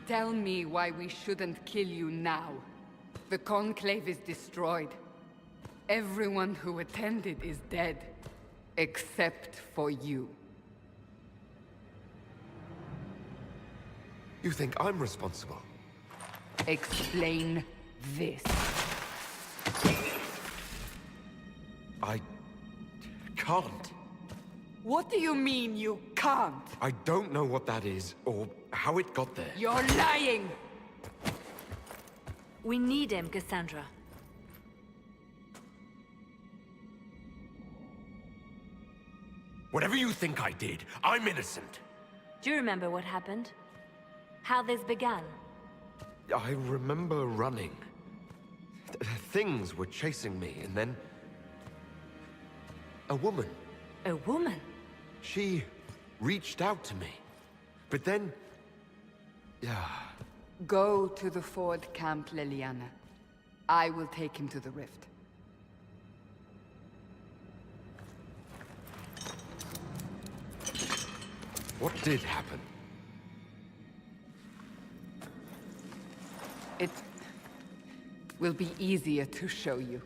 Tell me why we shouldn't kill you now. The Conclave is destroyed. Everyone who attended is dead. Except for you. You think I'm responsible? Explain this. I can't. What do you mean you can't? I don't know what that is, or how it got there. You're lying! We need him, Cassandra. Whatever you think I did, I'm innocent. Do you remember what happened? How this began? I remember running. Things were chasing me, and then... a woman. A woman? She reached out to me. But then... yeah... Go to the Ford camp, Leliana. I will take him to the rift. What did happen? It will be easier to show you.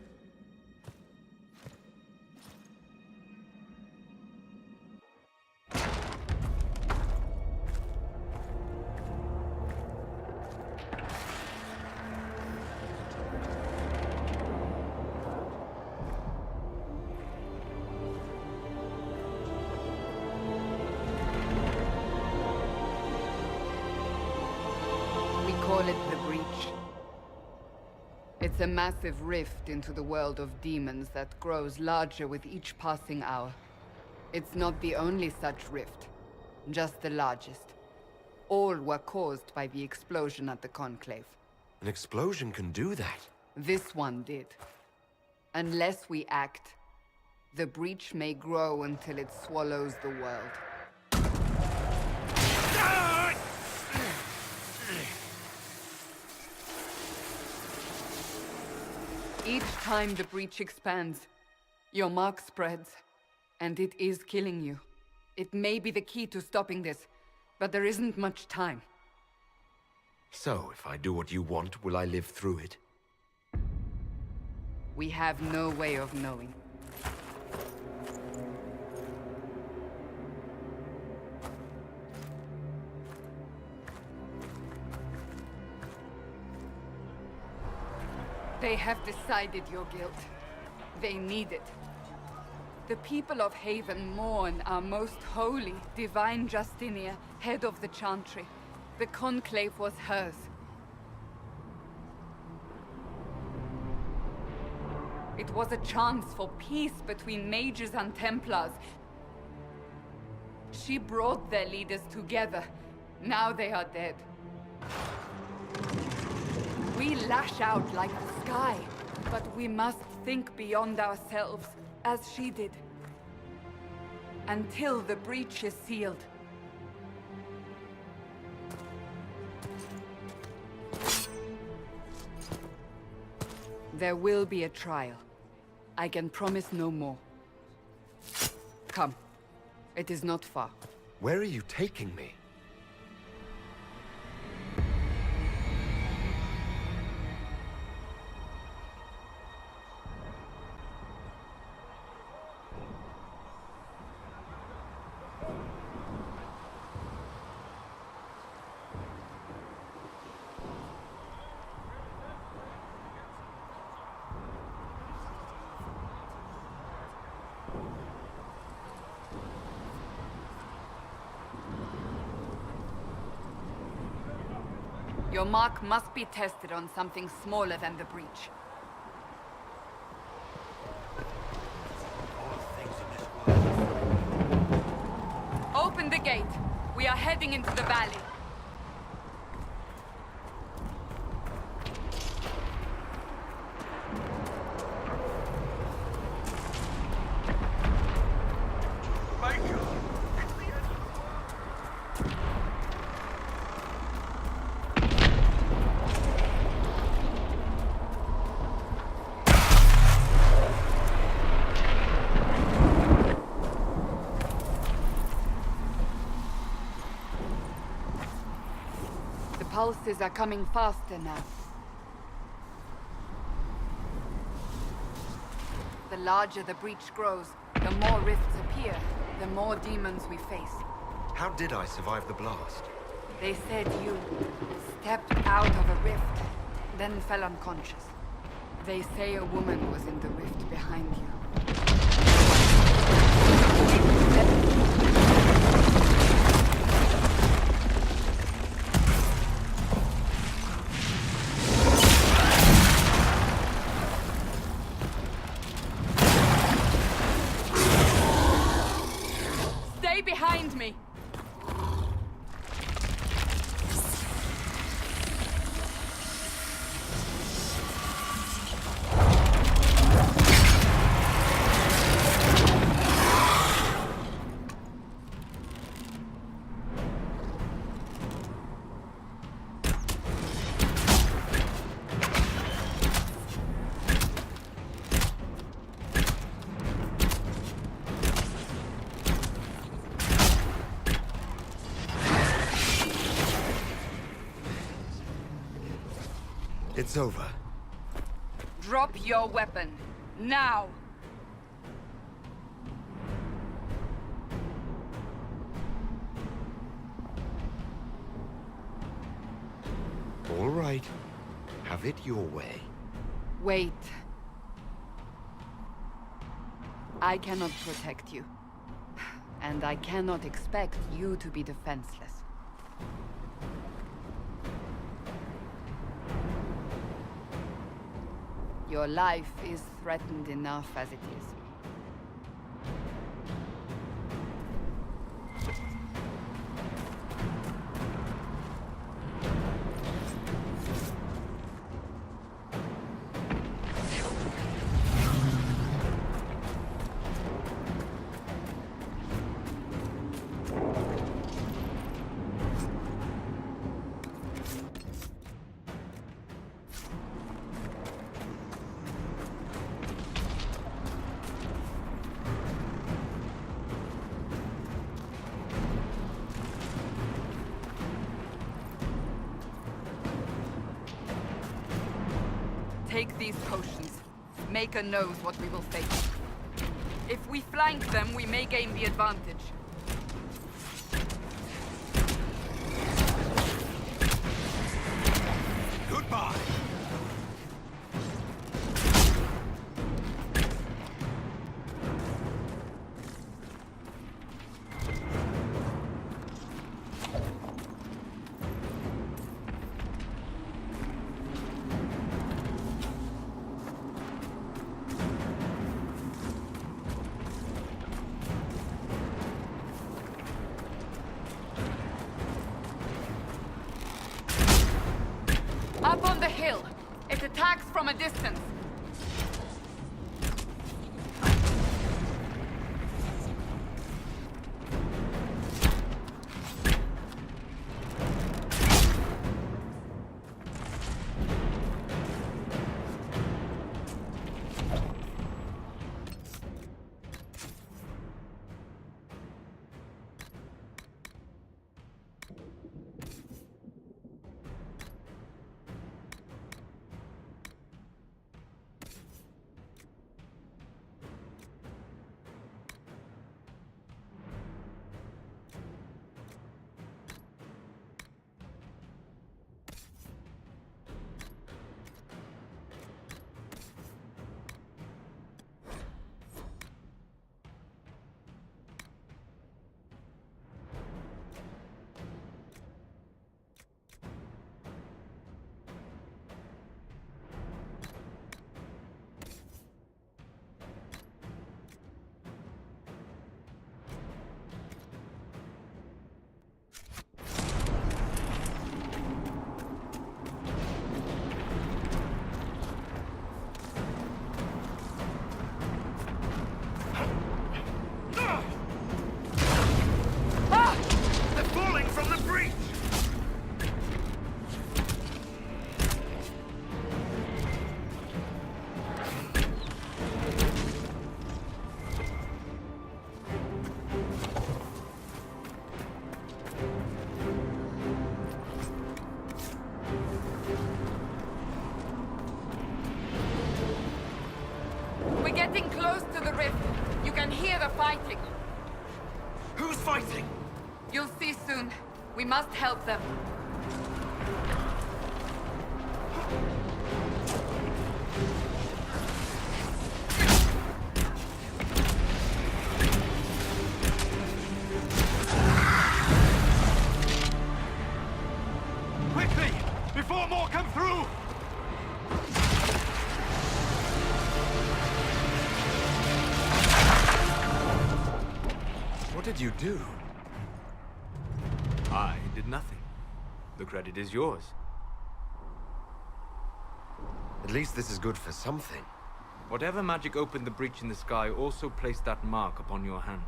Call it the Breach. It's a massive rift into the world of demons that grows larger with each passing hour. It's not the only such rift, just the largest. All were caused by the explosion at the Conclave. An explosion can do that? This one did. Unless we act, the Breach may grow until it swallows the world. Each time the Breach expands, your mark spreads, and it is killing you. It may be the key to stopping this, but there isn't much time. So, if I do what you want, will I live through it? We have no way of knowing. They have decided your guilt. They need it. The people of Haven mourn our most holy, divine Justinia, head of the Chantry. The Conclave was hers. It was a chance for peace between mages and Templars. She brought their leaders together. Now they are dead. We lash out like the sky, but we must think beyond ourselves, as she did. Until the breach is sealed. There will be a trial. I can promise no more. Come. It is not far. Where are you taking me? Your mark must be tested on something smaller than the breach. Open the gate. We are heading into the valley. pulses are coming faster now. The larger the breach grows, the more rifts appear, the more demons we face. How did I survive the blast? They said you stepped out of a rift, then fell unconscious. They say a woman was in the rift behind you. Stay behind me! It's over. Drop your weapon. Now! All right. Have it your way. Wait. I cannot protect you. And I cannot expect you to be defenseless. Your life is threatened enough as it is. Take these potions. Maker knows what we will face. If we flank them, we may gain the advantage. Goodbye! Up on the hill! It attacks from a distance! getting close to the rift. You can hear the fighting. Who's fighting? You'll see soon. We must help them. Quickly! Before more come through! What did you do? I did nothing. The credit is yours. At least this is good for something. Whatever magic opened the breach in the sky also placed that mark upon your hand.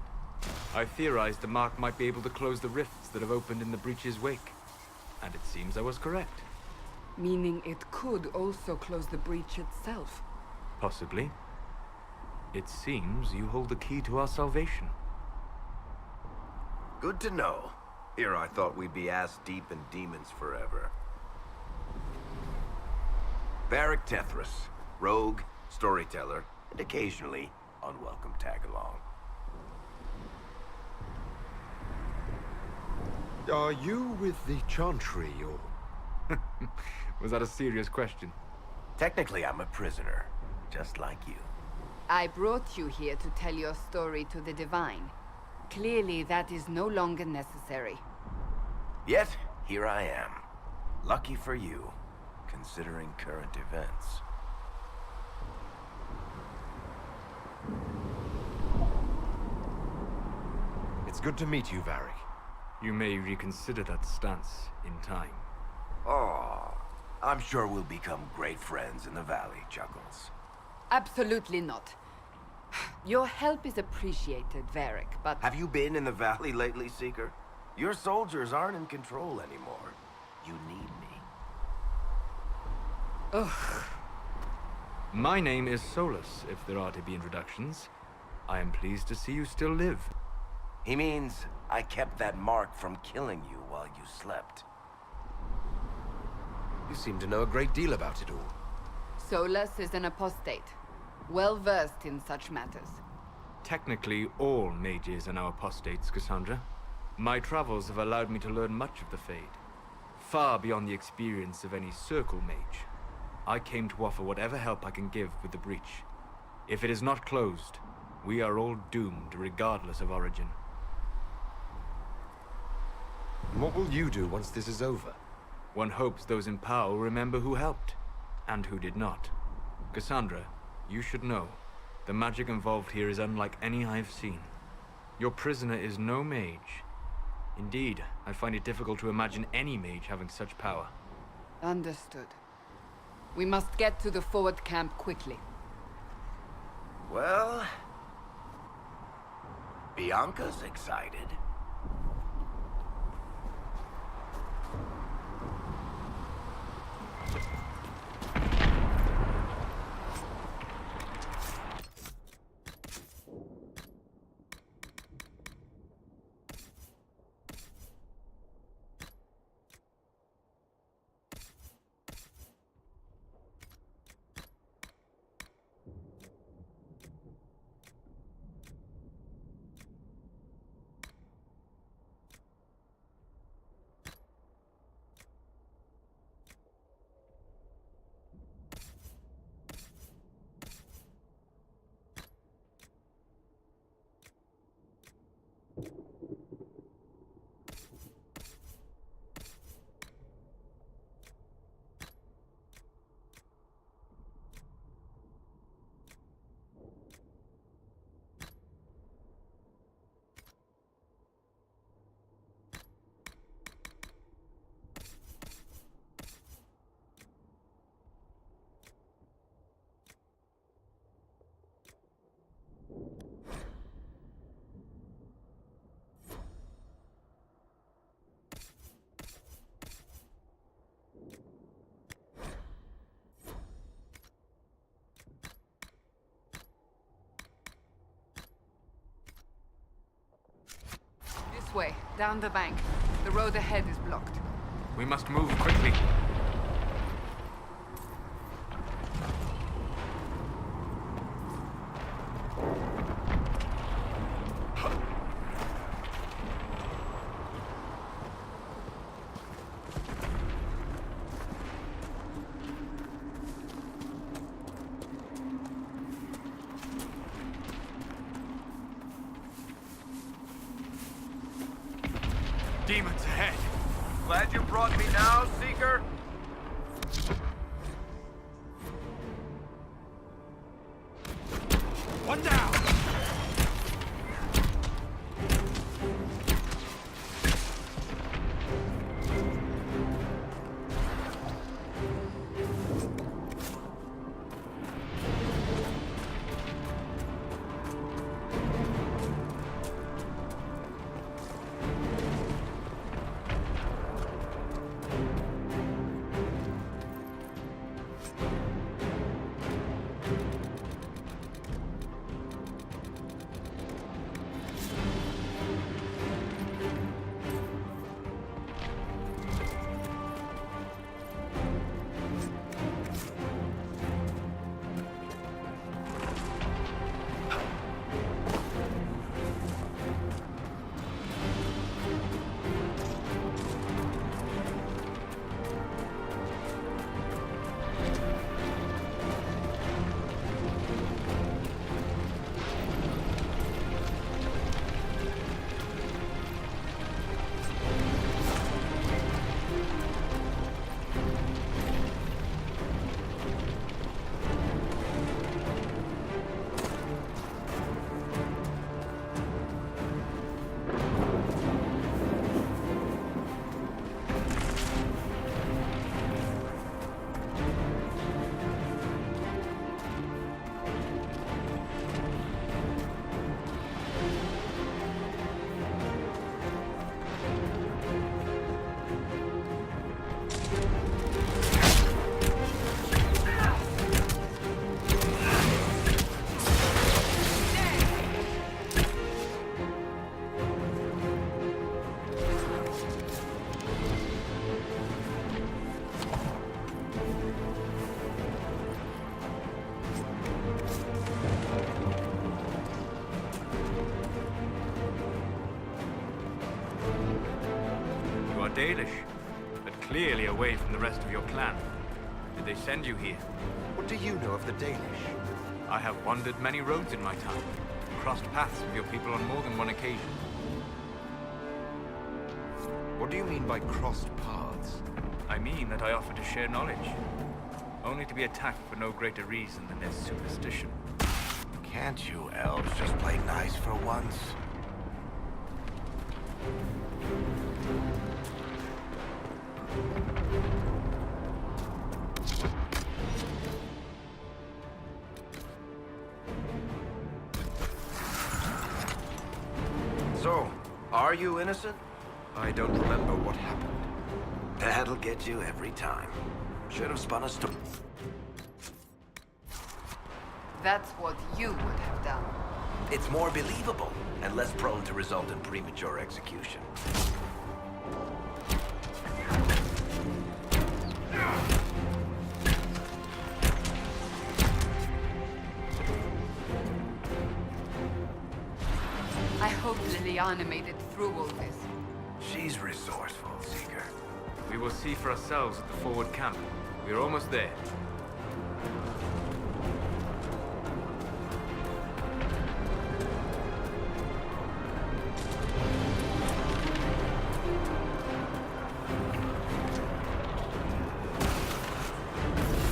I theorized the mark might be able to close the rifts that have opened in the breach's wake. And it seems I was correct. Meaning it could also close the breach itself. Possibly. It seems you hold the key to our salvation. Good to know. Here I thought we'd be ass-deep in demons forever. Varric Tethras, rogue, storyteller, and occasionally unwelcome tag-along. Are you with the Chantry, or...? Was that a serious question? Technically, I'm a prisoner, just like you. I brought you here to tell your story to the Divine. Clearly, that is no longer necessary. Yet, here I am. Lucky for you, considering current events. It's good to meet you, Varric. You may reconsider that stance in time. Oh, I'm sure we'll become great friends in the valley, Chuckles. Absolutely not. Your help is appreciated, Varric, but... Have you been in the valley lately, Seeker? Your soldiers aren't in control anymore. You need me. Ugh. My name is Solus, if there are to be introductions. I am pleased to see you still live. He means I kept that mark from killing you while you slept. You seem to know a great deal about it all. Solus is an apostate, well-versed in such matters. Technically, all mages are now apostates, Cassandra. My travels have allowed me to learn much of the Fade. Far beyond the experience of any Circle mage. I came to offer whatever help I can give with the breach. If it is not closed, we are all doomed regardless of origin. And what will you do once this is over? One hopes those in power will remember who helped, and who did not. Cassandra, you should know, the magic involved here is unlike any I've seen. Your prisoner is no mage. Indeed, I find it difficult to imagine any mage having such power. Understood. We must get to the forward camp quickly. Well... Bianca's excited. This way, down the bank. The road ahead is blocked. We must move quickly. Demons ahead. Glad you brought me now, Seeker. One down! Dalish, but clearly away from the rest of your clan. Did they send you here? What do you know of the Danish? I have wandered many roads in my time, crossed paths with your people on more than one occasion. What do you mean by crossed paths? I mean that I offer to share knowledge, only to be attacked for no greater reason than their superstition. Can't you elves just play nice for once? So, are you innocent? I don't remember what happened. That'll get you every time. Should have spun a story. That's what you would have done. It's more believable and less prone to result in premature execution. I hope Liliana made it through all this. She's resourceful, Seeker. We will see for ourselves at the forward camp. We are almost there.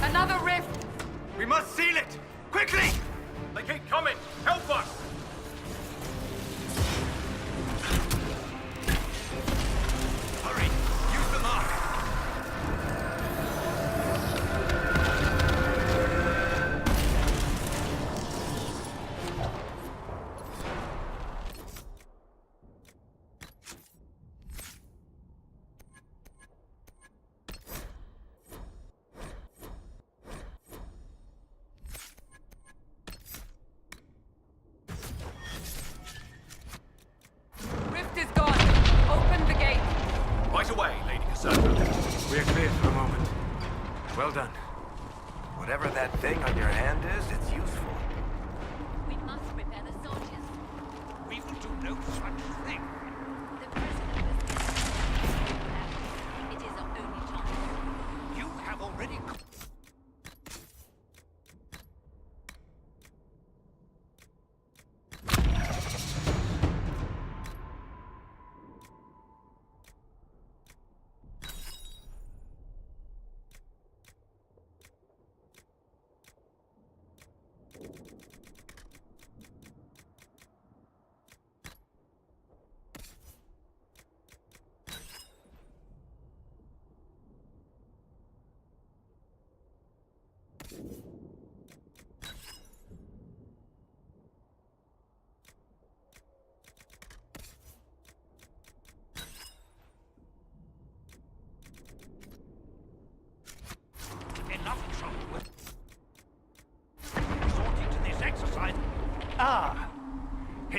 Another rift! We must seal it! Quickly! They keep coming! Help us! Hurry! Use the mark! Rift is gone! Open the gate! Right away, Lady Cassandra. We are clear for a moment. Well done. Whatever that thing on your hand is, it's useful. We must prepare the soldiers. We will do no such thing. The prisoner was It is our only chance. You have already...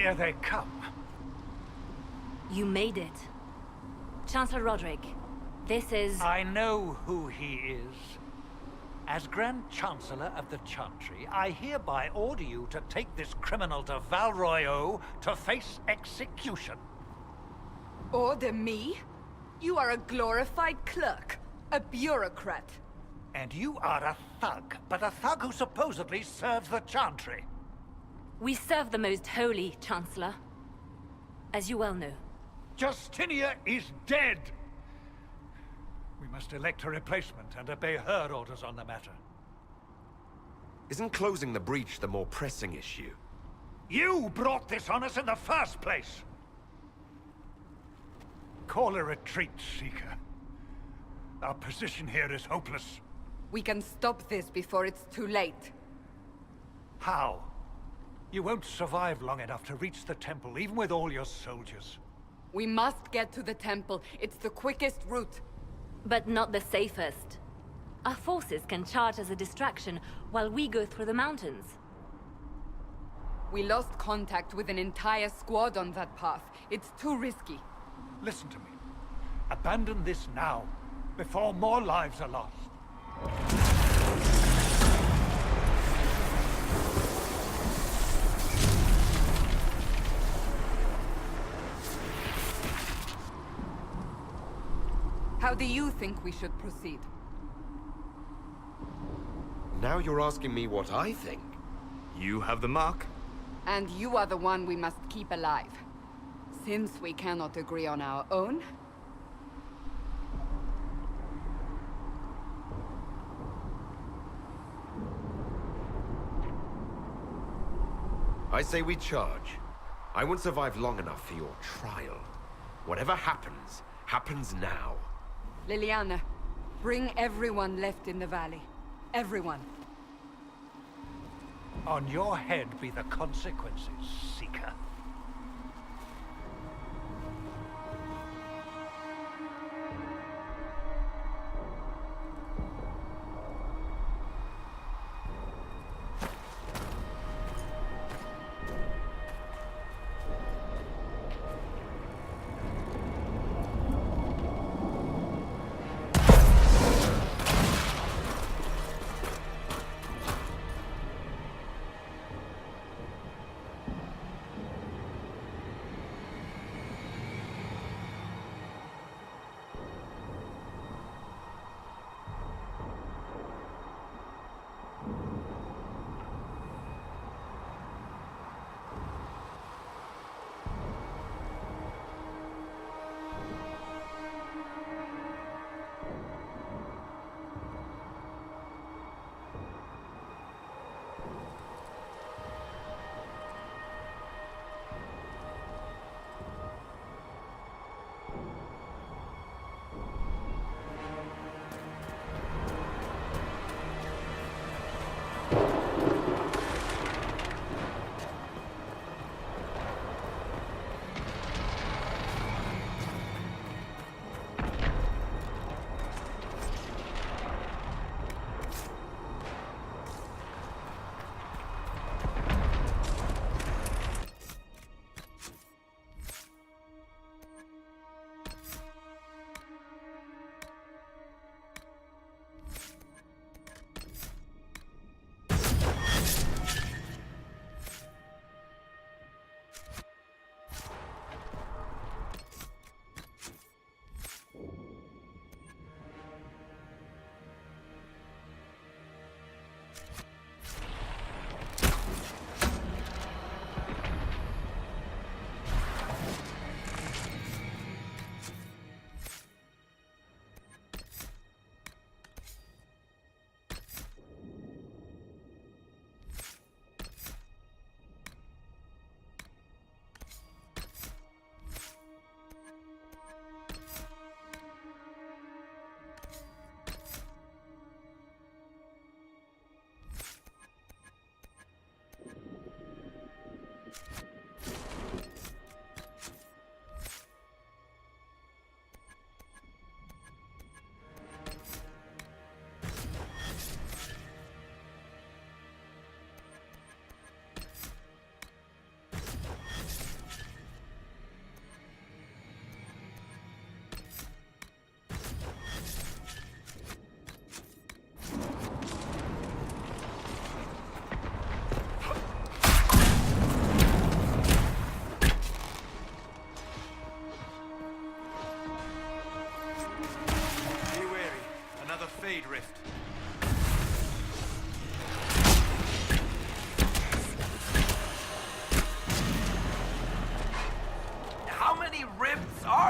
Here they come. You made it. Chancellor Roderick, this is... I know who he is. As Grand Chancellor of the Chantry, I hereby order you to take this criminal to Val Royeaux to face execution. Order me? You are a glorified clerk, a bureaucrat. And you are a thug, but a thug who supposedly serves the Chantry. We serve the most holy, Chancellor. As you well know. Justinia is dead! We must elect a replacement and obey her orders on the matter. Isn't closing the breach the more pressing issue? You brought this on us in the first place! Call a retreat, Seeker. Our position here is hopeless. We can stop this before it's too late. How? You won't survive long enough to reach the temple, even with all your soldiers. We must get to the temple. It's the quickest route. But not the safest. Our forces can charge as a distraction while we go through the mountains. We lost contact with an entire squad on that path. It's too risky. Listen to me. Abandon this now, before more lives are lost. How do you think we should proceed? Now you're asking me what I think. You have the mark. And you are the one we must keep alive. Since we cannot agree on our own... I say we charge. I won't survive long enough for your trial. Whatever happens, happens now. Liliana, bring everyone left in the valley. Everyone. On your head be the consequences, Seeker.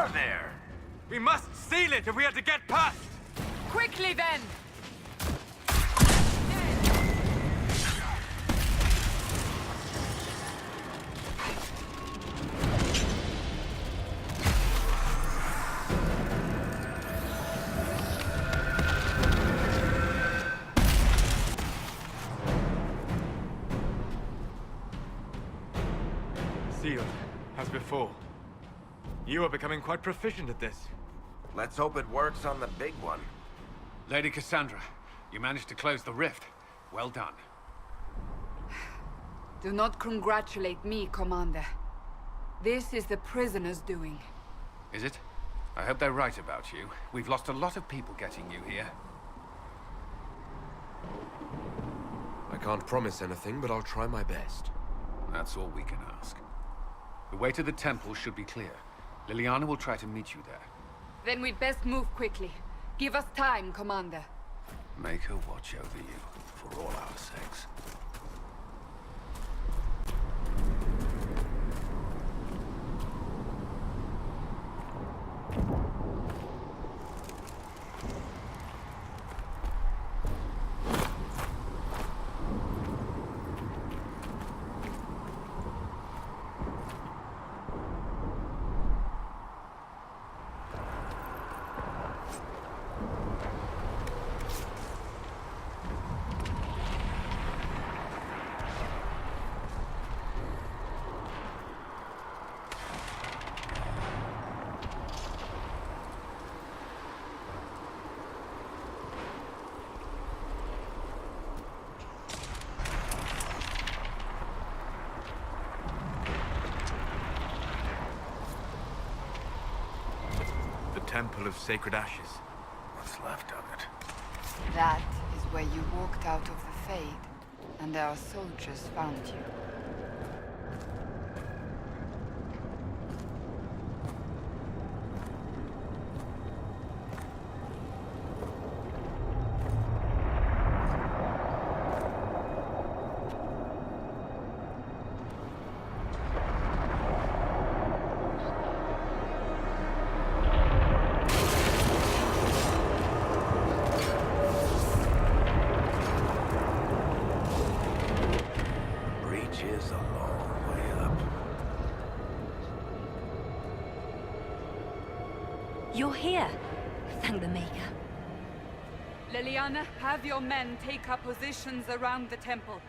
are there? We must seal it if we are to get past! Quickly then! Sealed, as before. You are becoming quite proficient at this. Let's hope it works on the big one. Lady Cassandra, you managed to close the rift. Well done. Do not congratulate me, Commander. This is the prisoners' doing. Is it? I hope they're right about you. We've lost a lot of people getting you here. I can't promise anything, but I'll try my best. That's all we can ask. The way to the temple should be clear. Liliana will try to meet you there. Then we'd best move quickly. Give us time, Commander. Make her watch over you, for all our sakes. Temple of Sacred Ashes. What's left of it? That is where you walked out of the Fade, and our soldiers found you. Is a long way up. You're here. Thank the Maker. Liliana, have your men take up positions around the temple.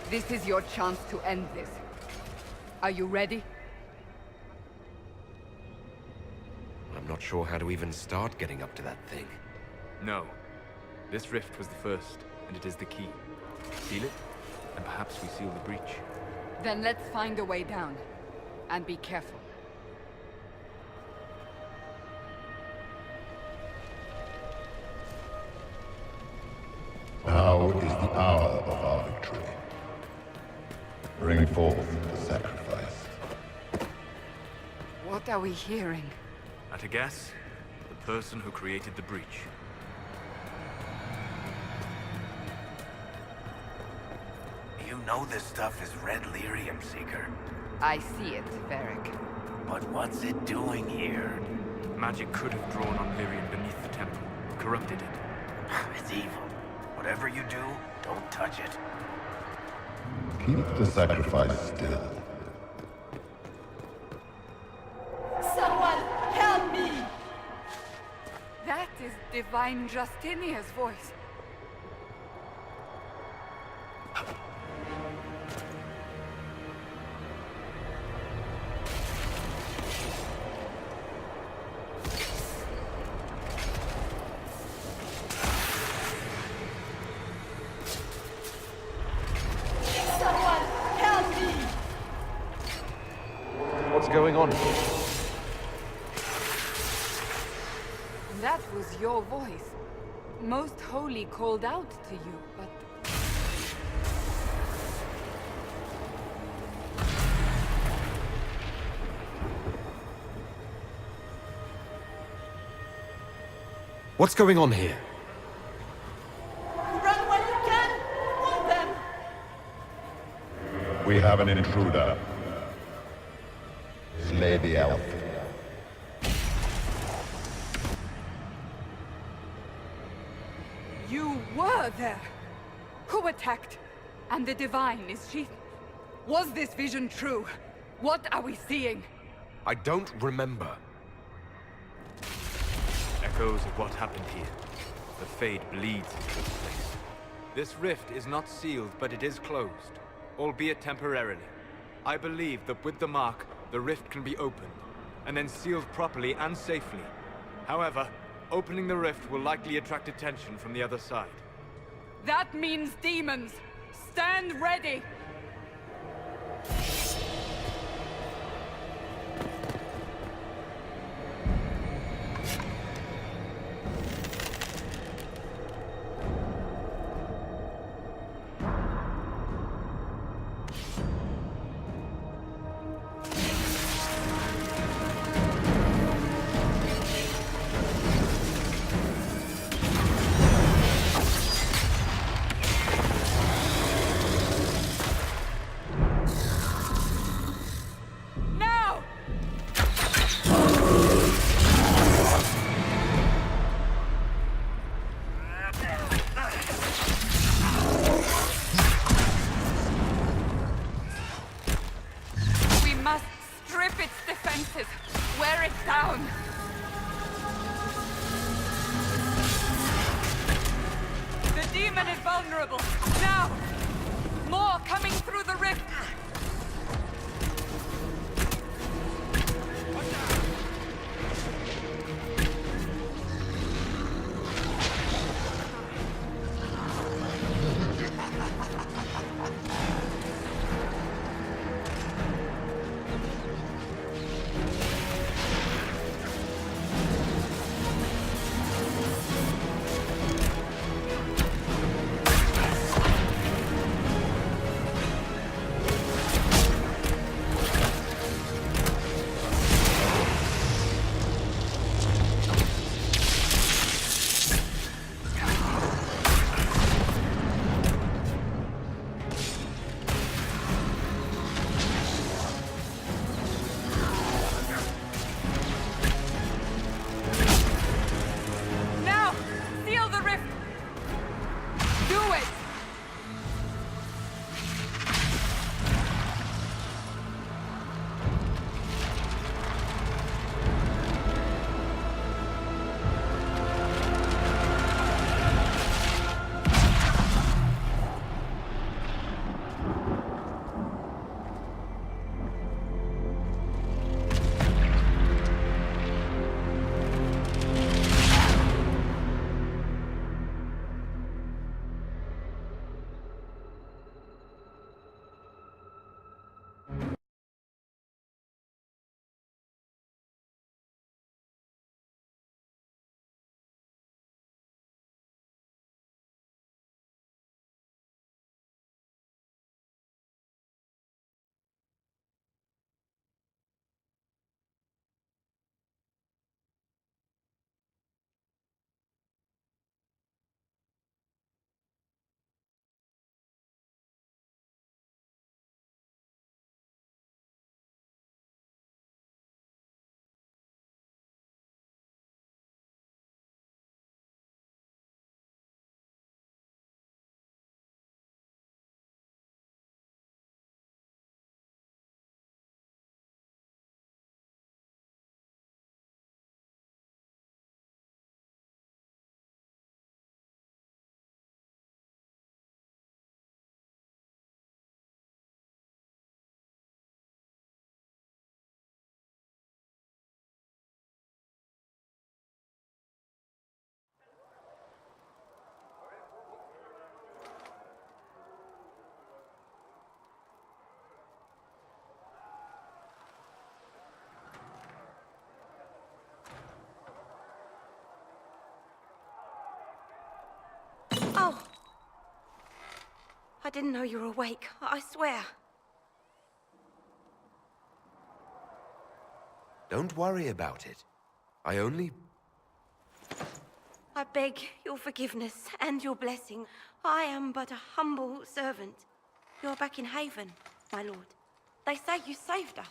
This is your chance to end this. Are you ready? I'm not sure how to even start getting up to that thing. No. This rift was the first, and it is the key. Seal it, and perhaps we seal the breach. Then let's find a way down. And be careful. Now is the hour of our victory. Bring forth the sacrifice. What are we hearing? At a guess, the person who created the breach. You know this stuff is red lyrium, Seeker. I see it, Varric. But what's it doing here? Magic could have drawn on lyrium beneath the temple, corrupted it. It's evil. Whatever you do, don't touch it. Keep the sacrifice still. Someone help me! That is Divine Justinia's voice. What's going on here? That was your voice. Most Holy called out to you, but... What's going on here? Run while you can! We have an intruder. Slay the elf. You were there! Who attacked? And the Divine, is she... Was this vision true? What are we seeing? I don't remember. Echoes of what happened here. The Fade bleeds into this place. This rift is not sealed, but it is closed, albeit temporarily. I believe that with the mark, the rift can be opened, and then sealed properly and safely. However, opening the rift will likely attract attention from the other side. That means demons! Stand ready! Wear it down! The demon is vulnerable! Now! More coming through the rift! Oh! I didn't know you were awake, I swear. Don't worry about it. I only... I beg your forgiveness and your blessing. I am but a humble servant. You're back in Haven. my lord. They say you saved us.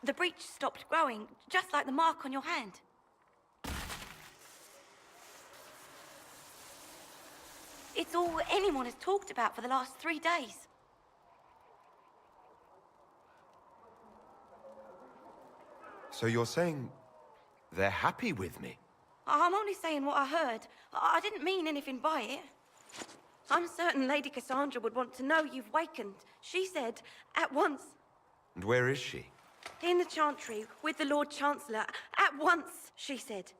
The breach stopped growing, just like the mark on your hand. It's all anyone has talked about for the last 3 days. So you're saying they're happy with me? I'm only saying what I heard. I didn't mean anything by it. I'm certain Lady Cassandra would want to know you've wakened. She said, at once. And where is she? In the Chantry, with the Lord Chancellor. At once, she said.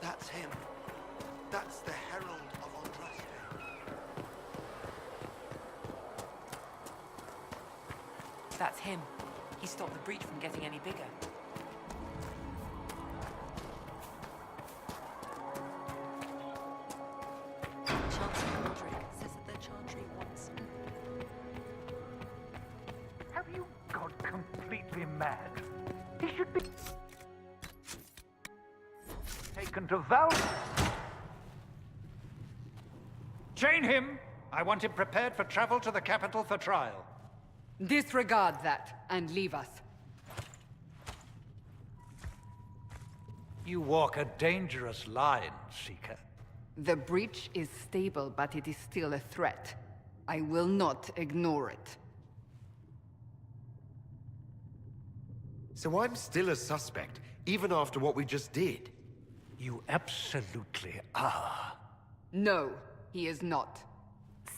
That's him. That's the Herald of Andraste. That's him. He stopped the breach from getting any bigger. Chancellor Roderick says that the Chantry wants... Have you gone completely mad? He should be taken to Val. Chain him! I want him prepared for travel to the capital for trial. Disregard that, and leave us. You walk a dangerous line, Seeker. The breach is stable, but it is still a threat. I will not ignore it. So I'm still a suspect, even after what we just did? You absolutely are. No, he is not.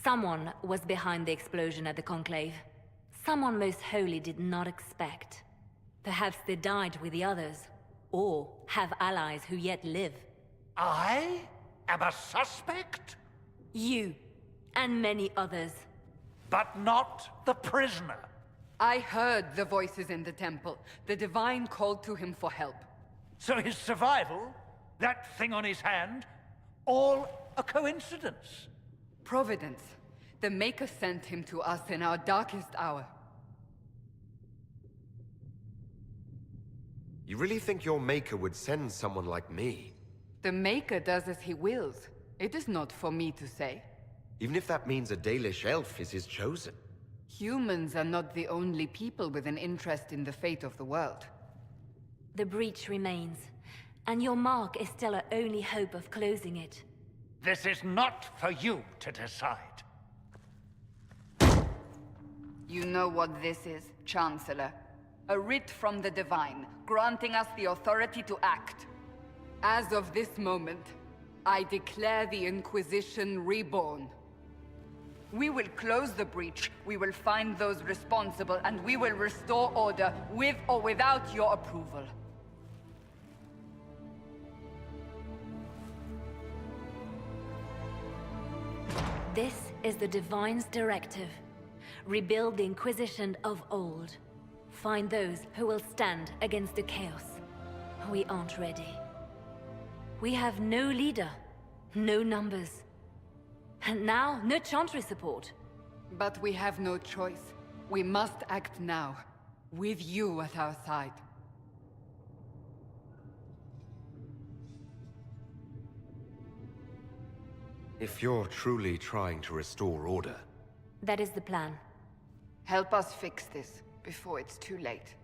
Someone was behind the explosion at the Conclave. Someone most holy did not expect. Perhaps they died with the others, or have allies who yet live. I am a suspect? You, and many others. But not the prisoner. I heard the voices in the temple. The Divine called to him for help. So his survival, that thing on his hand, all a coincidence? Providence. The Maker sent him to us in our darkest hour. You really think your Maker would send someone like me? The Maker does as he wills. It is not for me to say. Even if that means a Dalish elf is his chosen? Humans are not the only people with an interest in the fate of the world. The breach remains, and your mark is still our only hope of closing it. This is not for you to decide. You know what this is, Chancellor. A writ from the Divine, granting us the authority to act. As of this moment, I declare the Inquisition reborn. We will close the breach, we will find those responsible, and we will restore order, with or without your approval. This is the Divine's directive. Rebuild the Inquisition of old. Find those who will stand against the chaos. We aren't ready. We have no leader, no numbers. And now, no Chantry support. But we have no choice. We must act now, with you at our side. If you're truly trying to restore order... That is the plan. Help us fix this, before it's too late.